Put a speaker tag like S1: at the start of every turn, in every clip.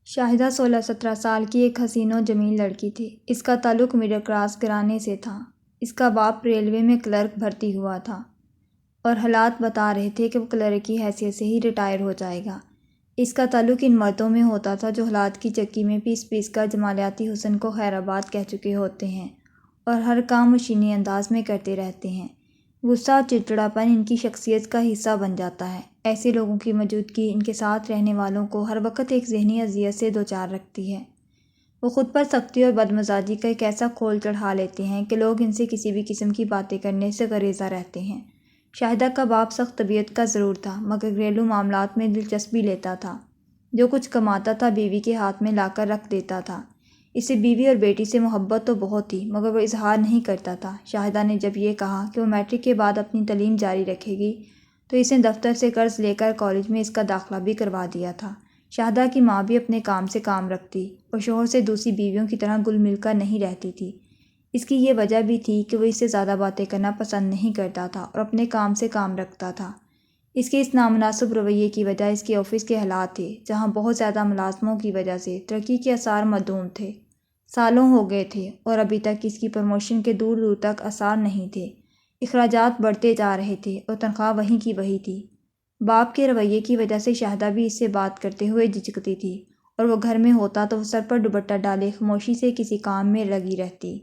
S1: شاہدہ 16-17 سال کی ایک حسین و جمیل لڑکی تھی۔ اس کا تعلق مڈل کلاس گھرانے سے تھا۔ اس کا باپ ریلوے میں کلرک بھرتی ہوا تھا اور حالات بتا رہے تھے کہ وہ کلرک کی حیثیت سے ہی ریٹائر ہو جائے گا۔ اس کا تعلق ان مردوں میں ہوتا تھا جو حالات کی چکی میں پیس پیس کر جمالیاتی حسن کو خیر آباد کہہ چکے ہوتے ہیں اور ہر کام مشینی انداز میں کرتے رہتے ہیں۔ غصہ اور چڑچڑاپن ان کی شخصیت کا حصہ بن جاتا ہے۔ ایسے لوگوں کی موجودگی ان کے ساتھ رہنے والوں کو ہر وقت ایک ذہنی اذیت سے دوچار رکھتی ہے۔ وہ خود پر سختی اور بدمزاجی کا ایک ایسا کھول چڑھا لیتے ہیں کہ لوگ ان سے کسی بھی قسم کی باتیں کرنے سے گریزاں رہتے ہیں۔ شاہدہ کا باپ سخت طبیعت کا ضرور تھا مگر گھریلو معاملات میں دلچسپی لیتا تھا۔ جو کچھ کماتا تھا بیوی کے ہاتھ میں لا کر رکھ دیتا تھا۔ اسے بیوی اور بیٹی سے محبت تو بہت تھی مگر وہ اظہار نہیں کرتا تھا۔ شاہدہ نے جب یہ کہا کہ وہ میٹرک کے بعد اپنی تعلیم جاری رکھے گی تو اس نے دفتر سے قرض لے کر کالج میں اس کا داخلہ بھی کروا دیا تھا۔ شاہدہ کی ماں بھی اپنے کام سے کام رکھتی اور شوہر سے دوسری بیویوں کی طرح گل مل کر نہیں رہتی تھی۔ اس کی یہ وجہ بھی تھی کہ وہ اس سے زیادہ باتیں کرنا پسند نہیں کرتا تھا اور اپنے کام سے کام رکھتا تھا۔ اس کے اس نامناسب رویے کی وجہ اس کے آفس کے حالات تھے جہاں بہت زیادہ ملازموں کی وجہ سے ترقی کے آثار معدوم تھے۔ سالوں ہو گئے تھے اور ابھی تک اس کی پروموشن کے دور دور تک آثار نہیں تھے۔ اخراجات بڑھتے جا رہے تھے اور تنخواہ وہیں کی وہی تھی۔ باپ کے رویے کی وجہ سے شاہدہ بھی اس سے بات کرتے ہوئے جھجکتی تھی اور وہ گھر میں ہوتا تو وہ سر پر دوپٹہ ڈالے خاموشی سے کسی کام میں لگی رہتی۔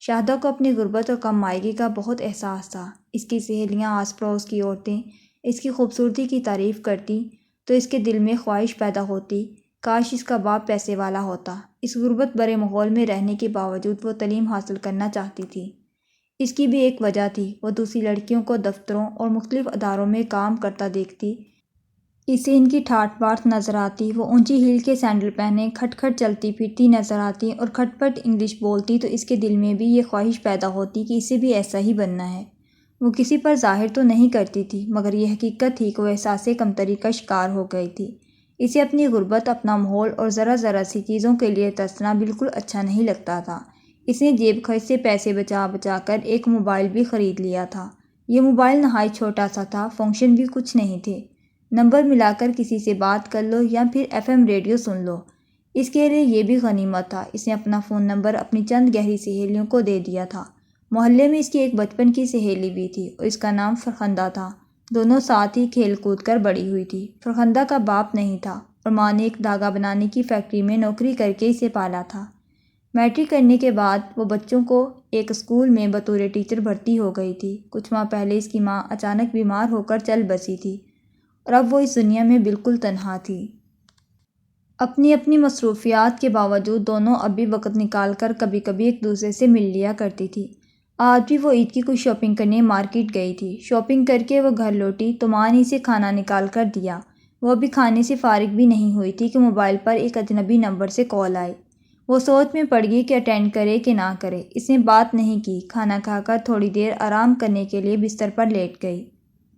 S1: شاہدہ کو اپنی غربت اور کم مائگی کا بہت احساس تھا۔ اس کی سہیلیاں، آس پڑوس کی عورتیں اس کی خوبصورتی کی تعریف کرتی تو اس کے دل میں خواہش پیدا ہوتی کاش اس کا باپ پیسے والا ہوتا۔ اس غربت برے ماحول میں رہنے کے باوجود وہ تعلیم حاصل کرنا چاہتی تھی۔ اس کی بھی ایک وجہ تھی، وہ دوسری لڑکیوں کو دفتروں اور مختلف اداروں میں کام کرتا دیکھتی اسے ان کی ٹھاٹھ باٹھ نظر آتی۔ وہ اونچی ہیل کے سینڈل پہنے کھٹ کھٹ چلتی پھرتی نظر آتی اور کھٹ پٹ انگلش بولتی تو اس کے دل میں بھی یہ خواہش پیدا ہوتی کہ اسے بھی ایسا ہی بننا ہے۔ وہ کسی پر ظاہر تو نہیں کرتی تھی مگر یہ حقیقت تھی کہ وہ احساس کمتری کا شکار ہو گئی تھی۔ اسے اپنی غربت، اپنا ماحول اور ذرا ذرا سی چیزوں کے لیے ترسنا بالکل اچھا نہیں لگتا تھا۔ اس نے جیب خرچ سے پیسے بچا بچا کر ایک موبائل بھی خرید لیا تھا۔ یہ موبائل نہایت چھوٹا سا تھا، فنکشن بھی کچھ نہیں تھے۔ نمبر ملا کر کسی سے بات کر لو یا پھر FM ریڈیو سن لو۔ اس کے لیے یہ بھی غنیمت تھا۔ اس نے اپنا فون نمبر اپنی چند گہری سہیلیوں کو دے دیا تھا۔ محلے میں اس کی ایک بچپن کی سہیلی بھی تھی اور اس کا نام فرخندہ تھا۔ دونوں ساتھ ہی کھیل کود کر بڑی ہوئی تھی۔ فرخندہ کا باپ نہیں تھا اور ماں نے ایک دھاگا بنانے کی فیکٹری میں نوکری کر کے اسے پالا تھا۔ میٹرک کرنے کے بعد وہ بچوں کو ایک اسکول میں بطور ٹیچر بھرتی ہو گئی تھی۔ کچھ ماہ پہلے اس کی ماں اچانک بیمار ہو کر چل بسی تھی اور اب وہ اس دنیا میں بالکل تنہا تھی۔ اپنی اپنی مصروفیات کے باوجود دونوں اب بھی وقت نکال کر کبھی کبھی ایک دوسرے سے مل لیا کرتی تھی۔ آج بھی وہ عید کی کچھ شاپنگ کرنے مارکیٹ گئی تھی۔ شاپنگ کر کے وہ گھر لوٹی تو ماں نے اسے کھانا نکال کر دیا۔ وہ ابھی کھانے سے فارغ بھی نہیں ہوئی تھی کہ موبائل پر ایک اجنبی نمبر سے کال آئی۔ وہ سوچ میں پڑ گئی کہ اٹینڈ کرے کہ نہ کرے۔ اس نے بات نہیں کی۔ کھانا کھا کر تھوڑی دیر آرام کرنے کے لیے بستر پر لیٹ گئی۔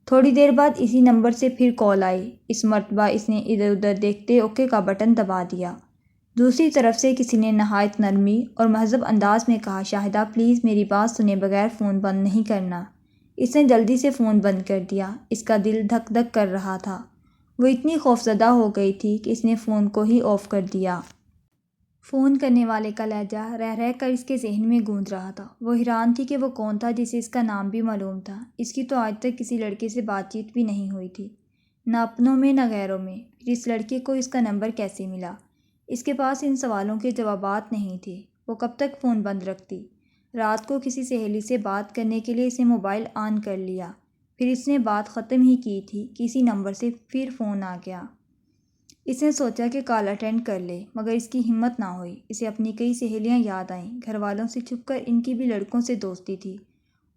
S1: تھوڑی دیر بعد اسی نمبر سے پھر کال آئی۔ اس مرتبہ اس نے ادھر ادھر دیکھتے اوکے کا بٹن دبا دیا۔ دوسری طرف سے کسی نے نہایت نرمی اور مہذب انداز میں کہا، شاہدہ پلیز میری بات سنے بغیر فون بند نہیں کرنا۔ اس نے جلدی سے فون بند کر دیا۔ اس کا دل دھک دھک کر رہا تھا۔ وہ اتنی خوفزدہ ہو گئی تھی کہ اس نے فون کو ہی آف کر دیا۔ فون کرنے والے کا لہجہ رہ رہ کر اس کے ذہن میں گونج رہا تھا۔ وہ حیران تھی کہ وہ کون تھا جسے اس کا نام بھی معلوم تھا۔ اس کی تو آج تک کسی لڑکے سے بات چیت بھی نہیں ہوئی تھی، نہ اپنوں میں نہ غیروں میں۔ پھر اس لڑکے کو اس کا نمبر کیسے ملا؟ اس کے پاس ان سوالوں کے جوابات نہیں تھے۔ وہ کب تک فون بند رکھتی؟ رات کو کسی سہیلی سے بات کرنے کے لیے اس نے موبائل آن کر لیا۔ پھر اس نے بات ختم ہی کی تھی کہ اسی نمبر سے پھر فون آ گیا۔ اس نے سوچا کہ کال اٹینڈ کر لے مگر اس کی ہمت نہ ہوئی۔ اسے اپنی کئی سہیلیاں یاد آئیں۔ گھر والوں سے چھپ کر ان کی بھی لڑکوں سے دوستی تھی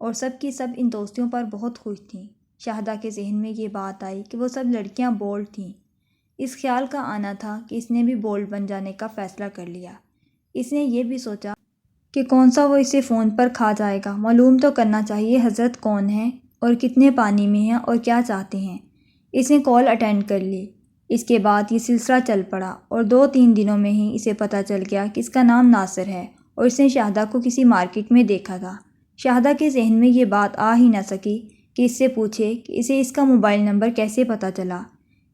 S1: اور سب کی سب ان دوستیوں پر بہت خوش تھیں۔ شاہدہ کے ذہن میں یہ بات آئی کہ وہ سب لڑکیاں بولڈ تھیں۔ اس خیال کا آنا تھا کہ اس نے بھی بولڈ بن جانے کا فیصلہ کر لیا۔ اس نے یہ بھی سوچا کہ کون سا وہ اسے فون پر کھا جائے گا۔ معلوم تو کرنا چاہیے حضرت کون ہیں اور کتنے پانی میں ہیں اور کیا چاہتے ہیں۔ اس نے کال اٹینڈ کر لی۔ اس کے بعد یہ سلسلہ چل پڑا اور 2-3 دنوں میں ہی اسے پتہ چل گیا کہ اس کا نام ناصر ہے اور اس نے شاہدہ کو کسی مارکیٹ میں دیکھا تھا۔ شاہدہ کے ذہن میں یہ بات آ ہی نہ سکی کہ اس سے پوچھے کہ اسے اس کا موبائل نمبر کیسے پتہ چلا۔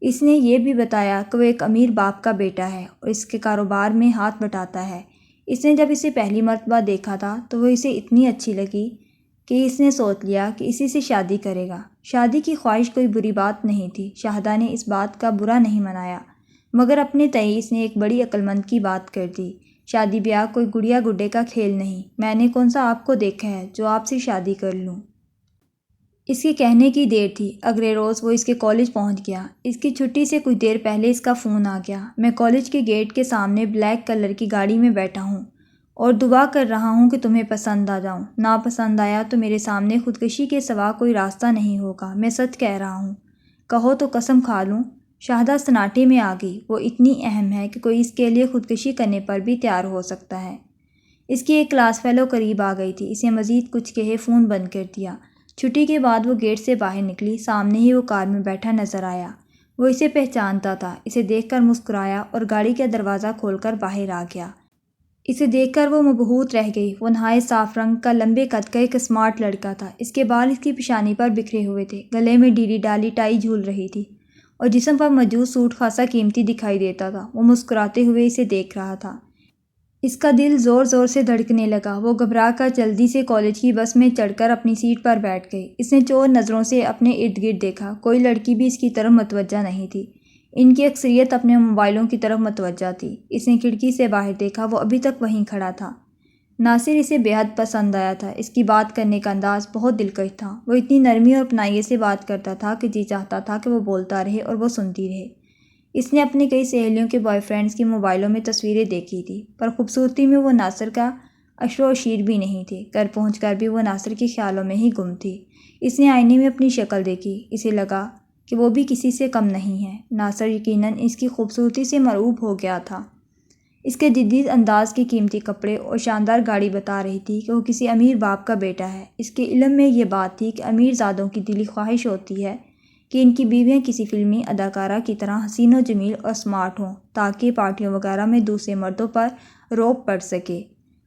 S1: اس نے یہ بھی بتایا کہ وہ ایک امیر باپ کا بیٹا ہے اور اس کے کاروبار میں ہاتھ بٹاتا ہے۔ اس نے جب اسے پہلی مرتبہ دیکھا تھا تو وہ اسے اتنی اچھی لگی کہ اس نے سوچ لیا کہ اسی سے شادی کرے گا۔ شادی کی خواہش کوئی بری بات نہیں تھی، شاہدہ نے اس بات کا برا نہیں منایا، مگر اپنے تئیں اس نے ایک بڑی عقل مند کی بات کر دی۔ شادی بیاہ کوئی گڑیا گڈے کا کھیل نہیں، میں نے کون سا آپ کو دیکھا ہے جو آپ سے شادی کر لوں۔ اس کے کہنے کی دیر تھی، اگلے روز وہ اس کے کالج پہنچ گیا۔ اس کی چھٹی سے کچھ دیر پہلے اس کا فون آ گیا۔ میں کالج کے گیٹ کے سامنے بلیک کلر کی گاڑی میں بیٹھا ہوں اور دعا کر رہا ہوں کہ تمہیں پسند آ جاؤں۔ ناپسند آیا تو میرے سامنے خودکشی کے سوا کوئی راستہ نہیں ہوگا، میں سچ کہہ رہا ہوں، کہو تو قسم کھا لوں۔ شاہدہ سناٹے میں آ گئی، وہ اتنی اہم ہے کہ کوئی اس کے لیے خودکشی کرنے پر بھی تیار ہو سکتا ہے۔ اس کی ایک کلاس فیلو قریب آ گئی تھی، اسے مزید کچھ کہے فون بند کر دیا۔ چھٹی کے بعد وہ گیٹ سے باہر نکلی، سامنے ہی وہ کار میں بیٹھا نظر آیا۔ وہ اسے پہچانتا تھا، اسے دیکھ کر مسکرایا اور گاڑی کا دروازہ کھول کر باہر آ گیا۔ اسے دیکھ کر وہ مبہوت رہ گئی۔ وہ نہایت صاف رنگ کا، لمبے قد کا ایک اسمارٹ لڑکا تھا۔ اس کے بال اس کی پیشانی پر بکھرے ہوئے تھے، گلے میں ڈیلی ڈالی ٹائی جھول رہی تھی اور جسم پر موجود سوٹ خاصا قیمتی دکھائی دیتا تھا۔ وہ مسکراتے ہوئے اسے دیکھ رہا تھا۔ اس کا دل زور زور سے دھڑکنے لگا۔ وہ گھبرا کر جلدی سے کالج کی بس میں چڑھ کر اپنی سیٹ پر بیٹھ گئی۔ اس نے چور نظروں سے اپنے ارد گرد دیکھا، کوئی لڑکی بھی اس کی طرف متوجہ نہیں تھی، ان کی اکثریت اپنے موبائلوں کی طرف متوجہ تھی۔ اس نے کھڑکی سے باہر دیکھا، وہ ابھی تک وہیں کھڑا تھا۔ ناصر اسے بے حد پسند آیا تھا، اس کی بات کرنے کا انداز بہت دلکش تھا۔ وہ اتنی نرمی اور اپنائیت سے بات کرتا تھا کہ جی چاہتا تھا کہ وہ بولتا رہے اور وہ سنتی رہے۔ اس نے اپنی کئی سہیلیوں کے بوائے فرینڈز کی موبائلوں میں تصویریں دیکھی تھی، پر خوبصورتی میں وہ ناصر کا عشر و عشیر بھی نہیں تھے۔ گھر پہنچ کر بھی وہ ناصر کے خیالوں میں ہی گم تھی۔ اس نے آئینے میں اپنی شکل دیکھی، اسے لگا کہ وہ بھی کسی سے کم نہیں ہے۔ ناصر یقیناً اس کی خوبصورتی سے مرعوب ہو گیا تھا۔ اس کے جدید انداز کے قیمتی کپڑے اور شاندار گاڑی بتا رہی تھی کہ وہ کسی امیر باپ کا بیٹا ہے۔ اس کے علم میں یہ بات تھی کہ امیر زادوں کی دلی خواہش ہوتی ہے کہ ان کی بیویاں کسی فلمی اداکارہ کی طرح حسین و جمیل اور اسمارٹ ہوں، تاکہ پارٹیوں وغیرہ میں دوسرے مردوں پر روب پڑ سکے۔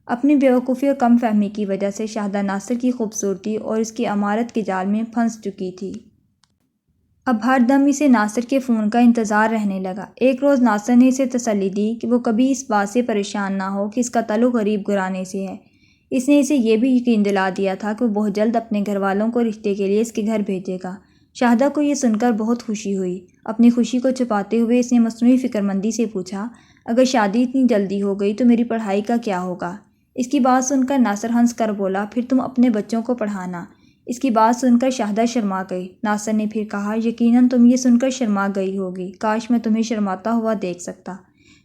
S1: اپنی بیوقوفی اور کم فہمی کی وجہ سے شاہدہ ناصر کی خوبصورتی اور اس کی عمارت کے جال میں پھنس چکی تھی۔ اب ہر دم اسے ناصر کے فون کا انتظار رہنے لگا۔ ایک روز ناصر نے اسے تسلی دی کہ وہ کبھی اس بات سے پریشان نہ ہو کہ اس کا تعلق غریب گھرانے سے ہے۔ اس نے اسے یہ بھی یقین دلا دیا تھا کہ وہ بہت جلد اپنے گھر والوں کو رشتے کے لیے اس کے گھر بھیجے گا۔ شاہدہ کو یہ سن کر بہت خوشی ہوئی۔ اپنی خوشی کو چھپاتے ہوئے اس نے مصنوعی فکرمندی سے پوچھا، اگر شادی اتنی جلدی ہو گئی تو میری پڑھائی کا کیا ہوگا؟ اس کی بات سن کر ناصر ہنس کر بولا، پھر تم اپنے بچوں کو پڑھانا۔ اس کی بات سن کر شاہدہ شرما گئی۔ ناصر نے پھر کہا، یقیناً تم یہ سن کر شرما گئی ہوگی، کاش میں تمہیں شرماتا ہوا دیکھ سکتا۔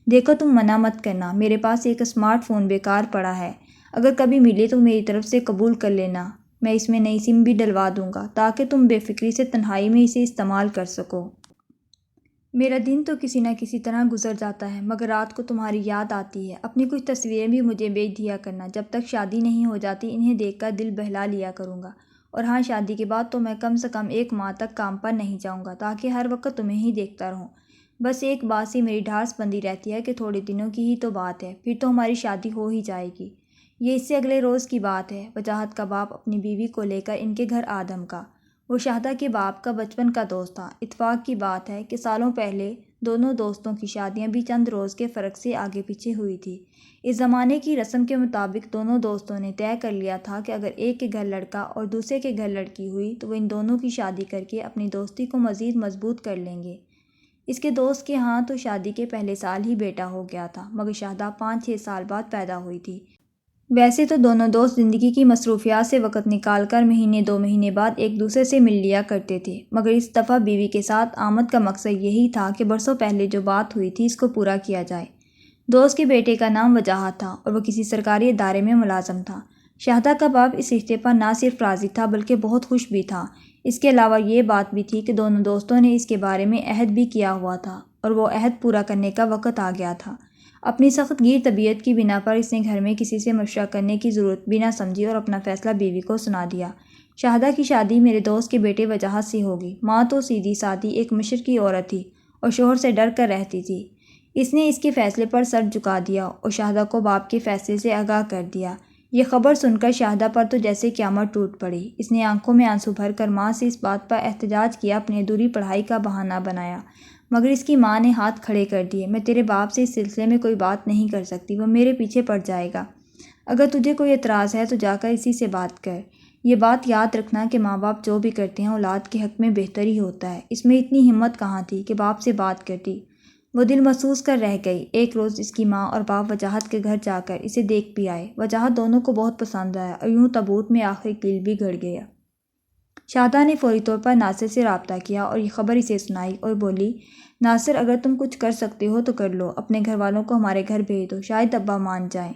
S1: دیکھو تم منع مت کرنا، میرے پاس ایک اسمارٹ فون بیکار پڑا ہے، اگر کبھی ملے تو میری طرف سے قبول کر لینا، میں اس میں نئی سم بھی ڈلوا دوں گا تاکہ تم بے فکری سے تنہائی میں اسے استعمال کر سکو۔ میرا دن تو کسی نہ کسی طرح گزر جاتا ہے، مگر رات کو تمہاری یاد آتی ہے۔ اپنی کچھ تصویریں بھی مجھے بھیج دیا کرنا، جب تک شادی نہیں ہو جاتی انہیں دیکھ کر دل بہلا لیا کروں گا۔ اور ہاں، شادی کے بعد تو میں کم سے کم 1 ماہ تک کام پر نہیں جاؤں گا تاکہ ہر وقت تمہیں ہی دیکھتا رہوں۔ بس ایک بات سے میری ڈھارس بندی رہتی ہے کہ تھوڑے دنوں کی ہی تو بات ہے، پھر تو ہماری شادی ہو ہی جائے گی۔ یہ اس سے اگلے روز کی بات ہے۔ وجاہت کا باپ اپنی بیوی کو لے کر ان کے گھر آ دھمکا۔ وہ شاہدہ کے باپ کا بچپن کا دوست تھا۔ اتفاق کی بات ہے کہ سالوں پہلے دونوں دوستوں کی شادیاں بھی چند روز کے فرق سے آگے پیچھے ہوئی تھی۔ اس زمانے کی رسم کے مطابق دونوں دوستوں نے طے کر لیا تھا کہ اگر ایک کے گھر لڑکا اور دوسرے کے گھر لڑکی ہوئی تو وہ ان دونوں کی شادی کر کے اپنی دوستی کو مزید مضبوط کر لیں گے۔ اس کے دوست کے ہاں تو شادی کے پہلے سال ہی بیٹا ہو گیا تھا، مگر شاہدہ 5-6 سال بعد پیدا ہوئی تھی۔ ویسے تو دونوں دوست زندگی کی مصروفیات سے وقت نکال کر مہینے 2 مہینے بعد ایک دوسرے سے مل لیا کرتے تھے، مگر اس دفعہ بیوی کے ساتھ آمد کا مقصد یہی تھا کہ برسوں پہلے جو بات ہوئی تھی اس کو پورا کیا جائے۔ دوست کے بیٹے کا نام وجاہت تھا اور وہ کسی سرکاری ادارے میں ملازم تھا۔ شاہدہ کا باپ اس رشتے پر نہ صرف راضی تھا بلکہ بہت خوش بھی تھا۔ اس کے علاوہ یہ بات بھی تھی کہ دونوں دوستوں نے اس کے بارے میں عہد بھی کیا ہوا تھا اور وہ عہد پورا کرنے کا وقت آ گیا تھا۔ اپنی سخت گیر طبیعت کی بنا پر اس نے گھر میں کسی سے مشورہ کرنے کی ضرورت بھی نہ سمجھی اور اپنا فیصلہ بیوی کو سنا دیا۔ شاہدہ کی شادی میرے دوست کے بیٹے وجاہت سے ہوگی۔ ماں تو سیدھی سادی ایک مشرقی عورت تھی اور شوہر سے ڈر کر رہتی تھی۔ اس نے اس کے فیصلے پر سر جھکا دیا اور شاہدہ کو باپ کے فیصلے سے آگاہ کر دیا۔ یہ خبر سن کر شاہدہ پر تو جیسے قیامت ٹوٹ پڑی۔ اس نے آنکھوں میں آنسو بھر کر ماں سے اس بات پر احتجاج کیا، اپنی ادھوری پڑھائی کا بہانہ بنایا، مگر اس کی ماں نے ہاتھ کھڑے کر دیے۔ میں تیرے باپ سے اس سلسلے میں کوئی بات نہیں کر سکتی، وہ میرے پیچھے پڑ جائے گا۔ اگر تجھے کوئی اعتراض ہے تو جا کر اسی سے بات کر۔ یہ بات یاد رکھنا کہ ماں باپ جو بھی کرتے ہیں اولاد کے حق میں بہتر ہی ہوتا ہے۔ اس میں اتنی ہمت کہاں تھی کہ باپ سے بات کرتی۔ وہ دل محسوس کر رہ گئی۔ ایک روز اس کی ماں اور باپ وجاہت کے گھر جا کر اسے دیکھ بھی آئے۔ وجاہت دونوں کو بہت پسند آیا اور یوں تابوت میں آخری کیل بھی گڑ گیا۔ شاہدہ نے فوری طور پر ناصر سے رابطہ کیا اور یہ خبر اسے سنائی اور بولی، ناصر اگر تم کچھ کر سکتے ہو تو کر لو، اپنے گھر والوں کو ہمارے گھر بھیج دو، شاید ابا مان جائیں۔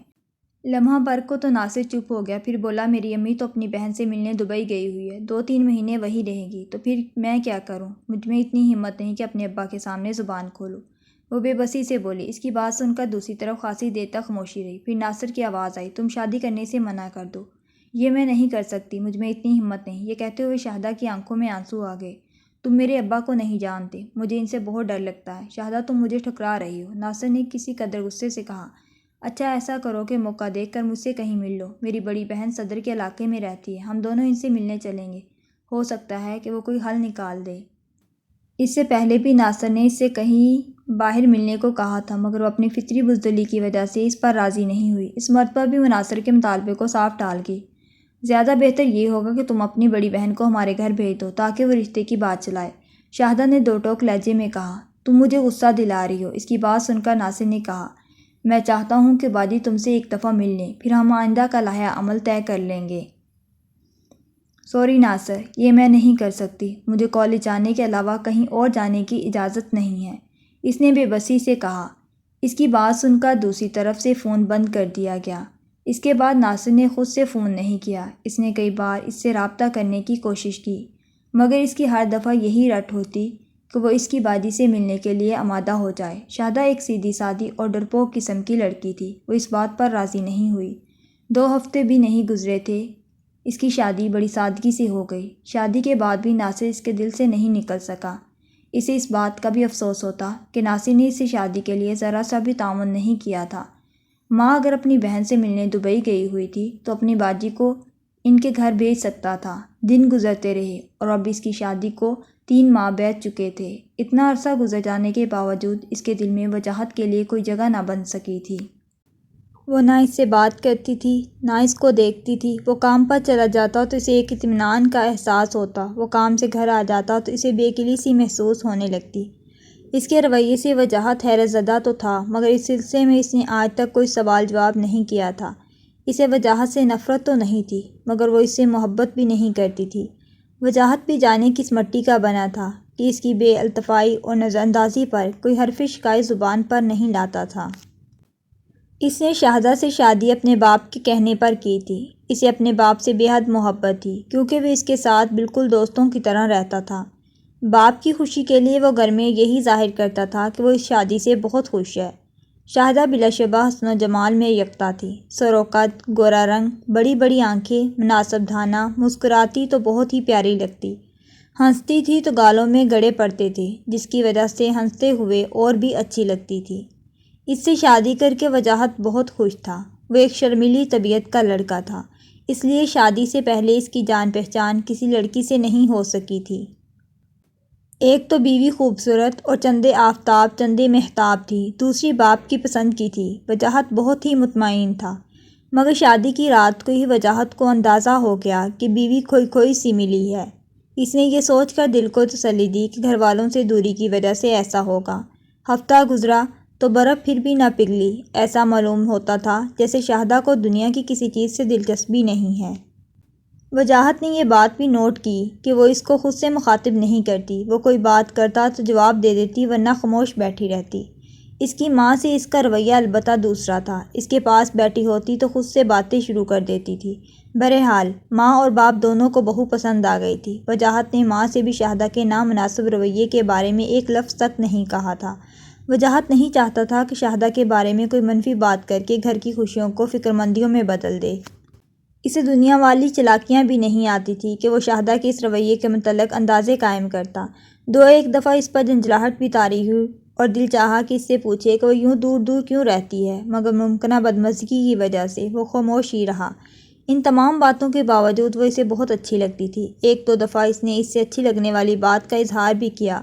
S1: لمحہ بھر کو تو ناصر چپ ہو گیا، پھر بولا، میری امی تو اپنی بہن سے ملنے دبئی گئی ہوئی ہے، 2-3 مہینے وہی رہے گی، تو پھر میں کیا کروں؟ مجھ میں اتنی ہمت نہیں کہ اپنے ابا کے سامنے زبان کھولوں۔ وہ بے بسی سے بولی۔ اس کی بات سن کر دوسری طرف خاصی دیر تک خاموشی رہی، پھر ناصر کی آواز آئی، تم شادی کرنے سے منع کر دو۔ یہ میں نہیں کر سکتی، مجھ میں اتنی ہمت نہیں۔ یہ کہتے ہوئے شاہدہ کی آنکھوں میں آنسو آ گئے۔ تم میرے ابا کو نہیں جانتے، مجھے ان سے بہت ڈر لگتا ہے، شاہدہ تم مجھے ٹھکرا رہی ہو۔ ناصر نے کسی قدر غصے سے کہا، اچھا ایسا کرو کہ موقع دیکھ کر مجھ سے کہیں مل لو، میری بڑی بہن صدر کے علاقے میں رہتی ہے، ہم دونوں ان سے ملنے چلیں گے، ہو سکتا ہے کہ وہ کوئی حل نکال دے۔ اس سے پہلے بھی ناصر نے اس سے کہیں باہر ملنے کو کہا تھا، مگر وہ اپنی فطری بزدلی کی وجہ سے اس پر راضی نہیں ہوئی۔ اس مرتبہ بھی وہ ناصر کے مطالبے کو صاف ٹال گئی۔ زیادہ بہتر یہ ہوگا کہ تم اپنی بڑی بہن کو ہمارے گھر بھیج دو تاکہ وہ رشتے کی بات چلائے، شاہدہ نے دو ٹوک لہجے میں کہا۔ تم مجھے غصہ دلا رہی ہو۔ اس کی بات سن کر ناصر نے کہا، میں چاہتا ہوں کہ باجی تم سے ایک دفعہ مل لیں، پھر ہم آئندہ کا لائحہ عمل طے کر لیں گے۔ سوری ناصر، یہ میں نہیں کر سکتی، مجھے کالج جانے کے علاوہ کہیں اور جانے کی اجازت نہیں ہے، اس نے بے بسی سے کہا۔ اس کی بات سن کر دوسری طرف سے فون بند کر دیا گیا۔ اس کے بعد ناصر نے خود سے فون نہیں کیا۔ اس نے کئی بار اس سے رابطہ کرنے کی کوشش کی، مگر اس کی ہر دفعہ یہی رٹ ہوتی کہ وہ اس کی باجی سے ملنے کے لیے آمادہ ہو جائے۔ شاہدہ ایک سیدھی سادی اور ڈرپوک قسم کی لڑکی تھی، وہ اس بات پر راضی نہیں ہوئی۔ 2 ہفتے بھی نہیں گزرے تھے اس کی شادی بڑی سادگی سے ہو گئی۔ شادی کے بعد بھی ناصر اس کے دل سے نہیں نکل سکا۔ اسے اس بات کا بھی افسوس ہوتا کہ ناصر نے اسے شادی کے لیے ذرا سا بھی تعاون نہیں کیا تھا۔ ماں اگر اپنی بہن سے ملنے دبئی گئی ہوئی تھی تو اپنی باجی کو ان کے گھر بھیج سکتا تھا۔ دن گزرتے رہے اور اب اس کی شادی کو 3 ماہ بیت چکے تھے۔ اتنا عرصہ گزر جانے کے باوجود اس کے دل میں وجاہت کے لیے کوئی جگہ نہ بن سکی تھی۔ وہ نہ اس سے بات کرتی تھی، نہ اس کو دیکھتی تھی۔ وہ کام پر چلا جاتا تو اسے ایک اطمینان کا احساس ہوتا، وہ کام سے گھر آ جاتا تو اسے بے قلی سی محسوس ہونے لگتی۔ اس کے رویے سے وجاہت حیرت زدہ تو تھا، مگر اس سلسلے میں اس نے آج تک کوئی سوال جواب نہیں کیا تھا۔ اسے وجاہت سے نفرت تو نہیں تھی، مگر وہ اس سے محبت بھی نہیں کرتی تھی۔ وجاہت بھی جانے کس مٹی کا بنا تھا کہ اس کی بے الطفائی اور نظر اندازی پر کوئی حرف شکایت زبان پر نہیں لاتا تھا۔ اس نے شاہدہ سے شادی اپنے باپ کے کہنے پر کی تھی۔ اسے اپنے باپ سے بے حد محبت تھی، کیونکہ وہ اس کے ساتھ بالکل دوستوں کی طرح رہتا تھا۔ باپ کی خوشی کے لیے وہ گھر میں یہی ظاہر کرتا تھا کہ وہ اس شادی سے بہت خوش ہے۔ شاہدہ بلا شبہ حسن و جمال میں یکتا تھی۔ سر و قد، گورا رنگ، بڑی بڑی آنکھیں، مناسب دھانا، مسکراتی تو بہت ہی پیاری لگتی۔ ہنستی تھی تو گالوں میں گڑے پڑتے تھے، جس کی وجہ سے ہنستے ہوئے اور بھی اچھی لگتی تھی۔ اس سے شادی کر کے وجاہت بہت خوش تھا۔ وہ ایک شرمیلی طبیعت کا لڑکا تھا، اس لیے شادی سے پہلے اس کی جان پہچان کسی لڑکی سے نہیں ہو سکی تھی۔ ایک تو بیوی خوبصورت اور چندے آفتاب چندے مہتاب تھی، دوسری باپ کی پسند کی تھی۔ وجاہت بہت ہی مطمئن تھا، مگر شادی کی رات کو ہی وجاہت کو اندازہ ہو گیا کہ بیوی کھوئی کھوئی سی ملی ہے۔ اس نے یہ سوچ کر دل کو تسلی دی کہ گھر والوں سے دوری کی وجہ سے ایسا ہوگا۔ ہفتہ گزرا تو برف پھر بھی نہ پگھلی۔ ایسا معلوم ہوتا تھا جیسے شاہدہ کو دنیا کی کسی چیز سے دلچسپی نہیں ہے۔ وجاہت نے یہ بات بھی نوٹ کی کہ وہ اس کو خود سے مخاطب نہیں کرتی۔ وہ کوئی بات کرتا تو جواب دے دیتی، ورنہ خاموش بیٹھی رہتی۔ اس کی ماں سے اس کا رویہ البتہ دوسرا تھا۔ اس کے پاس بیٹھی ہوتی تو خود سے باتیں شروع کر دیتی تھی۔ بہرحال ماں اور باپ دونوں کو بہو پسند آ گئی تھی۔ وجاہت نے ماں سے بھی شاہدہ کے نامناسب رویے کے بارے میں ایک لفظ تک نہیں کہا تھا۔ وجاہت نہیں چاہتا تھا کہ شاہدہ کے بارے میں کوئی منفی بات کر کے گھر کی خوشیوں کو فکرمندیوں میں بدل دے۔ اسے دنیا والی چالاکیاں بھی نہیں آتی تھی کہ وہ شاہدہ کے اس رویے کے متعلق اندازے قائم کرتا۔ ایک دفعہ اس پر جھنجھلاہٹ بھی طاری ہوئی اور دل چاہا کہ اس سے پوچھے کہ وہ یوں دور دور کیوں رہتی ہے، مگر ممکنہ بدمزگی کی وجہ سے وہ خاموش ہی رہا۔ ان تمام باتوں کے باوجود وہ اسے بہت اچھی لگتی تھی۔ 1-2 دفعہ اس نے اس سے اچھی لگنے والی بات کا اظہار بھی کیا،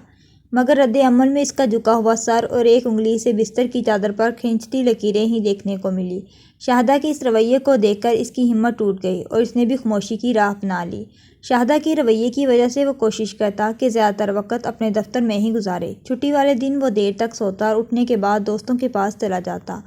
S1: مگر رد عمل میں اس کا جھکا ہوا سر اور ایک انگلی سے بستر کی چادر پر کھینچتی لکیریں ہی دیکھنے کو ملی۔ شاہدہ کے اس رویے کو دیکھ کر اس کی ہمت ٹوٹ گئی اور اس نے بھی خاموشی کی راہ اپنا لی۔ شاہدہ کے رویے کی وجہ سے وہ کوشش کرتا کہ زیادہ تر وقت اپنے دفتر میں ہی گزارے۔ چھٹی والے دن وہ دیر تک سوتا اور اٹھنے کے بعد دوستوں کے پاس چلا جاتا۔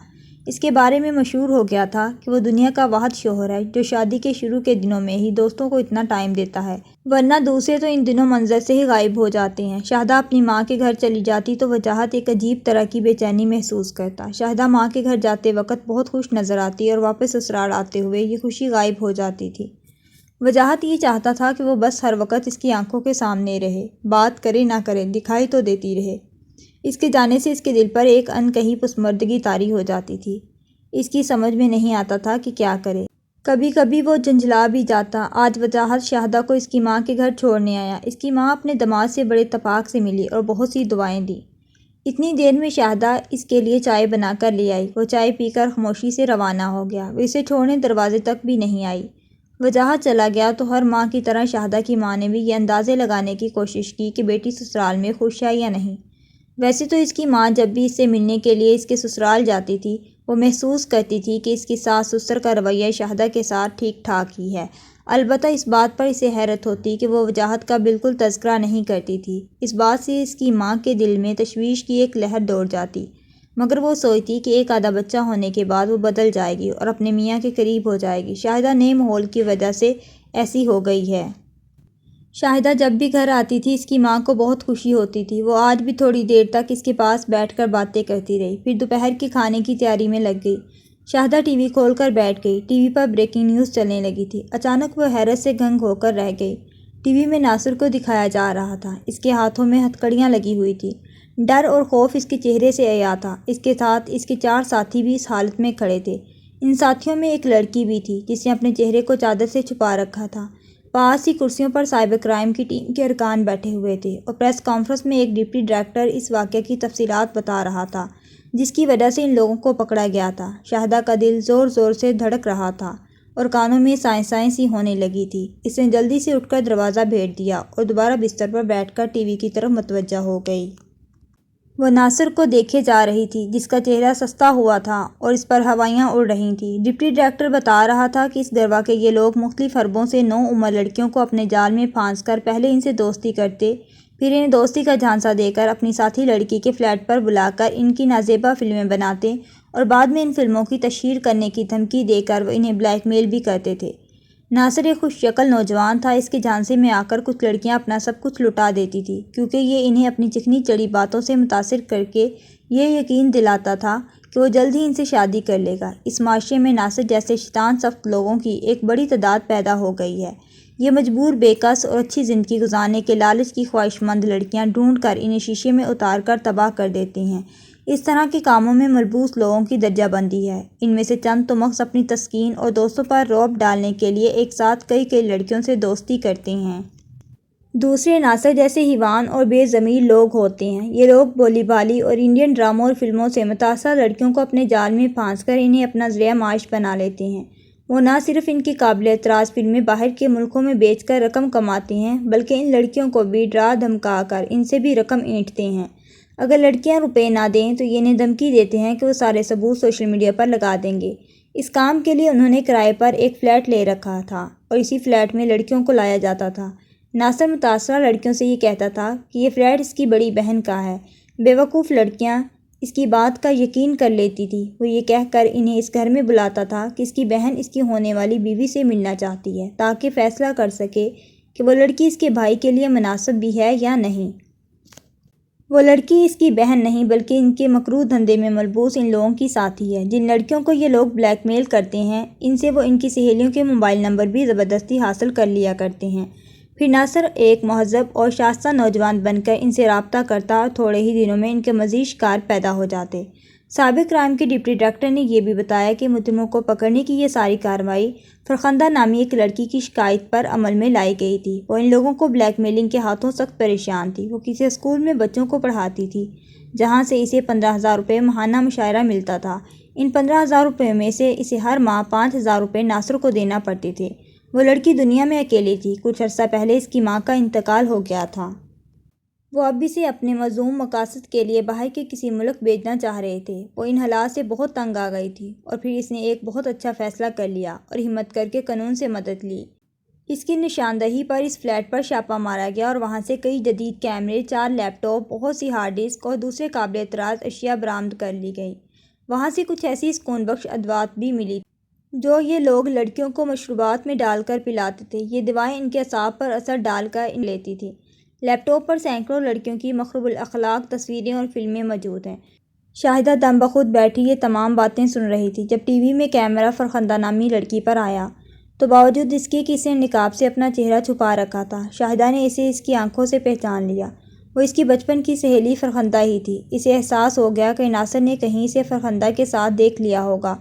S1: اس کے بارے میں مشہور ہو گیا تھا کہ وہ دنیا کا واحد شوہر ہے جو شادی کے شروع کے دنوں میں ہی دوستوں کو اتنا ٹائم دیتا ہے، ورنہ دوسرے تو ان دنوں منظر سے ہی غائب ہو جاتے ہیں۔ شاہدہ اپنی ماں کے گھر چلی جاتی تو وجاہت ایک عجیب طرح کی بے چینی محسوس کرتا۔ شاہدہ ماں کے گھر جاتے وقت بہت خوش نظر آتی اور واپس سسرال آتے ہوئے یہ خوشی غائب ہو جاتی تھی۔ وجاہت یہ چاہتا تھا کہ وہ بس ہر وقت اس کی آنکھوں کے سامنے رہے، بات کرے نہ کرے، دکھائی تو دیتی رہے۔ اس کے جانے سے اس کے دل پر ایک انکہی پسماردگی طاری ہو جاتی تھی۔ اس کی سمجھ میں نہیں آتا تھا کہ کیا کرے۔ کبھی کبھی وہ جھنجھلا بھی جاتا۔ آج وجاہت شاہدہ کو اس کی ماں کے گھر چھوڑنے آیا۔ اس کی ماں اپنے داماد سے بڑے اتفاق سے ملی اور بہت سی دعائیں دیں۔ اتنی دیر میں شاہدہ اس کے لیے چائے بنا کر لے آئی۔ وہ چائے پی کر خاموشی سے روانہ ہو گیا۔ وہ اسے چھوڑنے دروازے تک بھی نہیں آئی۔ وجاہت چلا گیا تو ہر ماں کی طرح شاہدہ کی ماں نے بھی یہ اندازے لگانے کی کوشش کی کہ بیٹی سسرال میں خوش ہے یا نہیں۔ ویسے تو اس کی ماں جب بھی اس سے ملنے کے لیے اس کے سسرال جاتی تھی وہ محسوس کرتی تھی کہ اس کی ساس سسر کا رویہ شاہدہ کے ساتھ ٹھیک ٹھاک ہی ہے، البتہ اس بات پر اسے حیرت ہوتی کہ وہ وجاہت کا بالکل تذکرہ نہیں کرتی تھی۔ اس بات سے اس کی ماں کے دل میں تشویش کی ایک لہر دوڑ جاتی، مگر وہ سوچتی کہ ایک آدھا بچہ ہونے کے بعد وہ بدل جائے گی اور اپنے میاں کے قریب ہو جائے گی۔ شاہدہ نئے ماحول کی وجہ سے ایسی ہو گئی ہے۔ شاہدہ جب بھی گھر آتی تھی اس کی ماں کو بہت خوشی ہوتی تھی۔ وہ آج بھی تھوڑی دیر تک اس کے پاس بیٹھ کر باتیں کرتی رہی، پھر دوپہر کے کھانے کی تیاری میں لگ گئی۔ شاہدہ ٹی وی کھول کر بیٹھ گئی۔ ٹی وی پر بریکنگ نیوز چلنے لگی تھی۔ اچانک وہ حیرت سے گنگ ہو کر رہ گئی۔ ٹی وی میں ناصر کو دکھایا جا رہا تھا۔ اس کے ہاتھوں میں ہتھکڑیاں لگی ہوئی تھیں۔ ڈر اور خوف اس کے چہرے سے عیاں تھا۔ اس کے ساتھ اس کے 4 ساتھی بھی اس حالت میں کھڑے تھے۔ ان ساتھیوں میں ایک لڑکی بھی تھی جس نے اپنے چہرے کو چادر سے چھپا رکھا تھا۔ پاس ہی کرسیوں پر سائبر کرائم کی ٹیم کے ارکان بیٹھے ہوئے تھے اور پریس کانفرنس میں ایک ڈپٹی ڈائریکٹر اس واقعے کی تفصیلات بتا رہا تھا جس کی وجہ سے ان لوگوں کو پکڑا گیا تھا۔ شاہدہ کا دل زور زور سے دھڑک رہا تھا اور کانوں میں سائیں سی ہونے لگی تھی۔ اس نے جلدی سے اٹھ کر دروازہ بھیج دیا اور دوبارہ بستر پر بیٹھ کر ٹی وی کی طرف متوجہ ہو گئی۔ وہ ناصر کو دیکھے جا رہی تھی جس کا چہرہ سستا ہوا تھا اور اس پر ہوائیاں اڑ رہی تھیں۔ ڈپٹی ڈائریکٹر بتا رہا تھا کہ اس گروہ کے یہ لوگ مختلف حربوں سے نوعمر لڑکیوں کو اپنے جال میں پھانس کر پہلے ان سے دوستی کرتے، پھر انہیں دوستی کا جھانسا دے کر اپنی ساتھی لڑکی کے فلیٹ پر بلا کر ان کی نازیبا فلمیں بناتے اور بعد میں ان فلموں کی تشہیر کرنے کی دھمکی دے کر وہ انہیں بلیک میل بھی کرتے تھے۔ ناصر ایک خوش شکل نوجوان تھا۔ اس کے جھانسے میں آ کر کچھ لڑکیاں اپنا سب کچھ لٹا دیتی تھیں کیونکہ یہ انہیں اپنی چکنی چڑی باتوں سے متاثر کر کے یہ یقین دلاتا تھا کہ وہ جلد ہی ان سے شادی کر لے گا۔ اس معاشرے میں ناصر جیسے شیطان سخت لوگوں کی ایک بڑی تعداد پیدا ہو گئی ہے۔ یہ مجبور، بے کس اور اچھی زندگی گزارنے کے لالچ کی خواہش مند لڑکیاں ڈھونڈ کر انہیں شیشے میں اتار کر تباہ کر دیتے ہیں۔ اس طرح کے کاموں میں ملبوس لوگوں کی درجہ بندی ہے۔ ان میں سے چند تو محض اپنی تسکین اور دوستوں پر رعب ڈالنے کے لیے ایک ساتھ کئی لڑکیوں سے دوستی کرتے ہیں۔ دوسرے ناصر جیسے حیوان اور بے ضمیر لوگ ہوتے ہیں۔ یہ لوگ بولی بالی اور انڈین ڈراموں اور فلموں سے متاثرہ لڑکیوں کو اپنے جال میں پھانس کر انہیں اپنا ذریعہ معاش بنا لیتے ہیں۔ وہ نہ صرف ان کی قابل اعتراض فلمیں باہر کے ملکوں میں بیچ کر رقم کماتے ہیں بلکہ ان لڑکیوں کو بھی ڈرا دھمکا کر ان سے بھی رقم اینٹھتے ہیں۔ اگر لڑکیاں روپے نہ دیں تو یہ انہیں دھمکی دیتے ہیں کہ وہ سارے ثبوت سوشل میڈیا پر لگا دیں گے۔ اس کام کے لیے انہوں نے کرائے پر ایک فلیٹ لے رکھا تھا اور اسی فلیٹ میں لڑکیوں کو لایا جاتا تھا۔ ناصر متاثرہ لڑکیوں سے یہ کہتا تھا کہ یہ فلیٹ اس کی بڑی بہن کا ہے۔ بیوقوف لڑکیاں اس کی بات کا یقین کر لیتی تھی۔ وہ یہ کہہ کر انہیں اس گھر میں بلاتا تھا کہ اس کی بہن اس کی ہونے والی بیوی سے ملنا چاہتی ہے تاکہ فیصلہ کر سکے کہ وہ لڑکی اس کے بھائی کے لیے مناسب بھی ہے یا نہیں۔ وہ لڑکی اس کی بہن نہیں بلکہ ان کے مکروہ دھندے میں ملبوس ان لوگوں کی ساتھی ہے۔ جن لڑکیوں کو یہ لوگ بلیک میل کرتے ہیں ان سے وہ ان کی سہیلیوں کے موبائل نمبر بھی زبردستی حاصل کر لیا کرتے ہیں۔ پھر ناصر ایک مہذب اور شائستہ نوجوان بن کر ان سے رابطہ کرتا اور تھوڑے ہی دنوں میں ان کے مزید شکار پیدا ہو جاتے۔ سابق کرائم کے ڈپٹی ڈائریکٹر نے یہ بھی بتایا کہ مجرموں کو پکڑنے کی یہ ساری کارروائی فرخندہ نامی ایک لڑکی کی شکایت پر عمل میں لائی گئی تھی۔ وہ ان لوگوں کو بلیک میلنگ کے ہاتھوں سخت پریشان تھی۔ وہ کسی اسکول میں بچوں کو پڑھاتی تھی جہاں سے اسے 15,000 روپے ماہانہ مشاہرہ ملتا تھا۔ ان 15,000 روپے میں سے اسے ہر ماہ 5,000 روپے ناصر کو دینا پڑتے تھے۔ وہ لڑکی دنیا میں اکیلی تھی۔ کچھ عرصہ پہلے اس کی ماں کا انتقال ہو گیا تھا۔ وہ اب اسے اپنے مذموم مقاصد کے لیے باہر کے کسی ملک بھیجنا چاہ رہے تھے۔ وہ ان حالات سے بہت تنگ آ گئی تھی اور پھر اس نے ایک بہت اچھا فیصلہ کر لیا اور ہمت کر کے قانون سے مدد لی۔ اس کی نشاندہی پر اس فلیٹ پر چھاپہ مارا گیا اور وہاں سے کئی جدید کیمرے، 4 لیپ ٹاپ، بہت سی ہارڈ ڈسک اور دوسرے قابل اعتراض اشیاء برآمد کر لی گئی۔ وہاں سے کچھ ایسی سکون بخش ادویات بھی ملی جو یہ لوگ لڑکیوں کو مشروبات میں ڈال کر پلاتے تھے۔ یہ دوائیں ان کے اعصاب پر اثر ڈال کر ان لیتی تھیں۔ لیپ ٹاپ پر سینکڑوں لڑکیوں کی مخروب الاخلاق تصویریں اور فلمیں موجود ہیں۔ شاہدہ دم بخود بیٹھی یہ تمام باتیں سن رہی تھی جب ٹی وی میں کیمرہ فرخندہ نامی لڑکی پر آیا، تو باوجود اس کے کہ اس نے نقاب سے اپنا چہرہ چھپا رکھا تھا، شاہدہ نے اسے اس کی آنکھوں سے پہچان لیا۔ وہ اس کی بچپن کی سہیلی فرخندہ ہی تھی۔ اسے احساس ہو گیا کہ ناصر نے کہیں اسے فرخندہ کے ساتھ دیکھ لیا ہوگا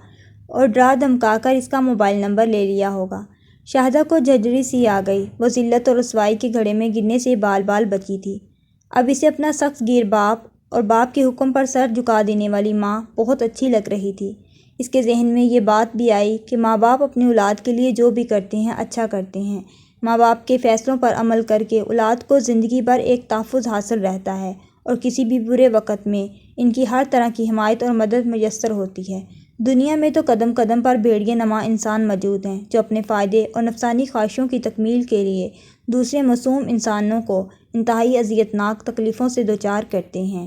S1: اور ڈرا دھمکا کر اس کا موبائل نمبر لے لیا ہوگا۔ شاہدہ کو جھنجھوڑی سی آ گئی۔ وہ ذلت اور رسوائی کے گڑھے میں گرنے سے بال بال بچی تھی۔ اب اسے اپنا سخت گیر باپ اور باپ کے حکم پر سر جھکا دینے والی ماں بہت اچھی لگ رہی تھی۔ اس کے ذہن میں یہ بات بھی آئی کہ ماں باپ اپنی اولاد کے لیے جو بھی کرتے ہیں اچھا کرتے ہیں۔ ماں باپ کے فیصلوں پر عمل کر کے اولاد کو زندگی بھر ایک تحفظ حاصل رہتا ہے اور کسی بھی برے وقت میں ان کی ہر طرح کی حمایت اور مدد میسر ہوتی ہے۔ دنیا میں تو قدم قدم پر بھیڑیے نما انسان موجود ہیں جو اپنے فائدے اور نفسانی خواہشوں کی تکمیل کے لیے دوسرے معصوم انسانوں کو انتہائی اذیتناک تکلیفوں سے دوچار کرتے ہیں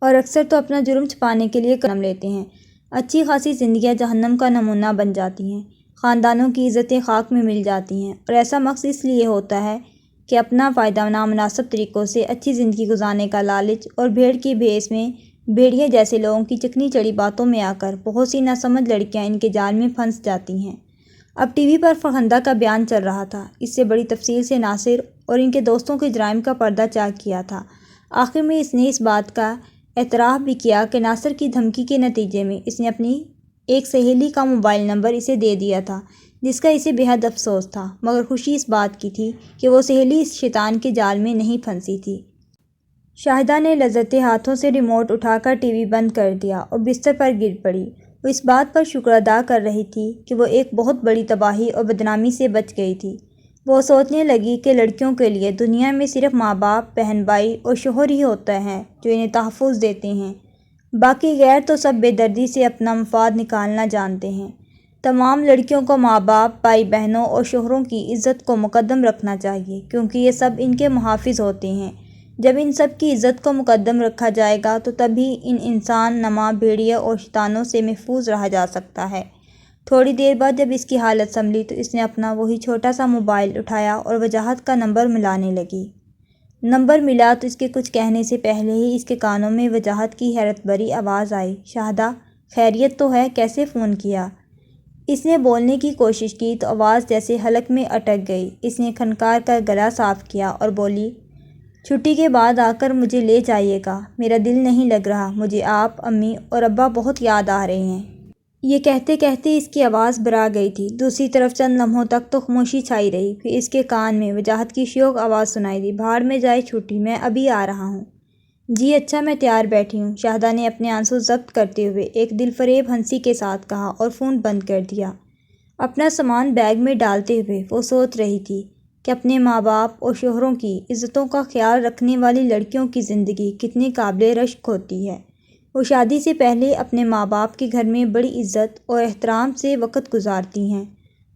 S1: اور اکثر تو اپنا جرم چھپانے کے لیے قدم لیتے ہیں۔ اچھی خاصی زندگیاں جہنم کا نمونہ بن جاتی ہیں۔ خاندانوں کی عزتیں خاک میں مل جاتی ہیں اور ایسا مقصد اس لیے ہوتا ہے کہ اپنا فائدہ نامناسب طریقوں سے اچھی زندگی گزارنے کا لالچ اور بھیڑ کی بھیس میں بھیڑیے جیسے لوگوں کی چکنی چڑی باتوں میں آ کر بہت سی ناسمجھ لڑکیاں ان کے جال میں پھنس جاتی ہیں۔ اب ٹی وی پر فرخندہ کا بیان چل رہا تھا۔ اس سے بڑی تفصیل سے ناصر اور ان کے دوستوں کے جرائم کا پردہ چاک کیا تھا۔ آخر میں اس نے اس بات کا اعتراف بھی کیا کہ ناصر کی دھمکی کے نتیجے میں اس نے اپنی ایک سہیلی کا موبائل نمبر اسے دے دیا تھا جس کا اسے بے حد افسوس تھا، مگر خوشی اس بات کی تھی کہ وہ سہیلی اس شیطان کے جال میں نہیں پھنسی تھی۔ شاہدہ نے لرزتے ہاتھوں سے ریموٹ اٹھا کر ٹی وی بند کر دیا اور بستر پر گر پڑی۔ وہ اس بات پر شکر ادا کر رہی تھی کہ وہ ایک بہت بڑی تباہی اور بدنامی سے بچ گئی تھی۔ وہ سوچنے لگی کہ لڑکیوں کے لیے دنیا میں صرف ماں باپ، بہن بھائی اور شوہر ہی ہوتا ہے جو انہیں تحفظ دیتے ہیں، باقی غیر تو سب بے دردی سے اپنا مفاد نکالنا جانتے ہیں۔ تمام لڑکیوں کو ماں باپ، بھائی بہنوں اور شوہروں کی عزت کو مقدم رکھنا چاہیے کیونکہ یہ سب ان کے محافظ ہوتے ہیں۔ جب ان سب کی عزت کو مقدم رکھا جائے گا تو تبھی ان انسان نما بھیڑیے اور شیطانوں سے محفوظ رہا جا سکتا ہے۔ تھوڑی دیر بعد جب اس کی حالت سنبھلی تو اس نے اپنا وہی چھوٹا سا موبائل اٹھایا اور وجاہت کا نمبر ملانے لگی۔ نمبر ملا تو اس کے کچھ کہنے سے پہلے ہی اس کے کانوں میں وجاہت کی حیرت بھری آواز آئی، شاہدہ خیریت تو ہے؟ کیسے فون کیا؟ اس نے بولنے کی کوشش کی تو آواز جیسے حلق میں اٹک گئی۔ اس نے کھنکار کر گلا صاف کیا اور بولی، چھٹی کے بعد آ کر مجھے لے جائیے گا، میرا دل نہیں لگ رہا، مجھے آپ، امی اور ابا بہت یاد آ رہے ہیں۔ یہ کہتے کہتے اس کی آواز بھرا گئی تھی۔ دوسری طرف چند لمحوں تک تو خاموشی چھائی رہی، پھر اس کے کان میں وجاہت کی شیوک آواز سنائی دی، بھاڑ میں جائے چھٹی، میں ابھی آ رہا ہوں۔ جی اچھا، میں تیار بیٹھی ہوں، شاہدہ نے اپنے آنسو ضبط کرتے ہوئے ایک دل فریب ہنسی کے ساتھ کہا اور فون بند کر دیا۔ اپنا سامان بیگ میں ڈالتے ہوئے وہ سوچ رہی تھی کہ اپنے ماں باپ اور شوہروں کی عزتوں کا خیال رکھنے والی لڑکیوں کی زندگی کتنی قابل رشک ہوتی ہے۔ وہ شادی سے پہلے اپنے ماں باپ کے گھر میں بڑی عزت اور احترام سے وقت گزارتی ہیں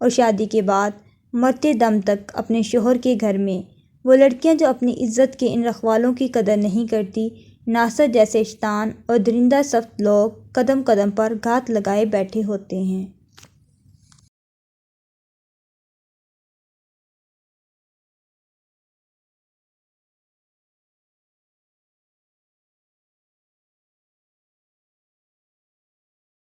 S1: اور شادی کے بعد مرتے دم تک اپنے شوہر کے گھر میں وہ لڑکیاں جو اپنی عزت کے ان رکھوالوں کی قدر نہیں کرتی، ناصر جیسے شیطان اور درندہ صفت لوگ قدم قدم پر گھات لگائے بیٹھے ہوتے ہیں۔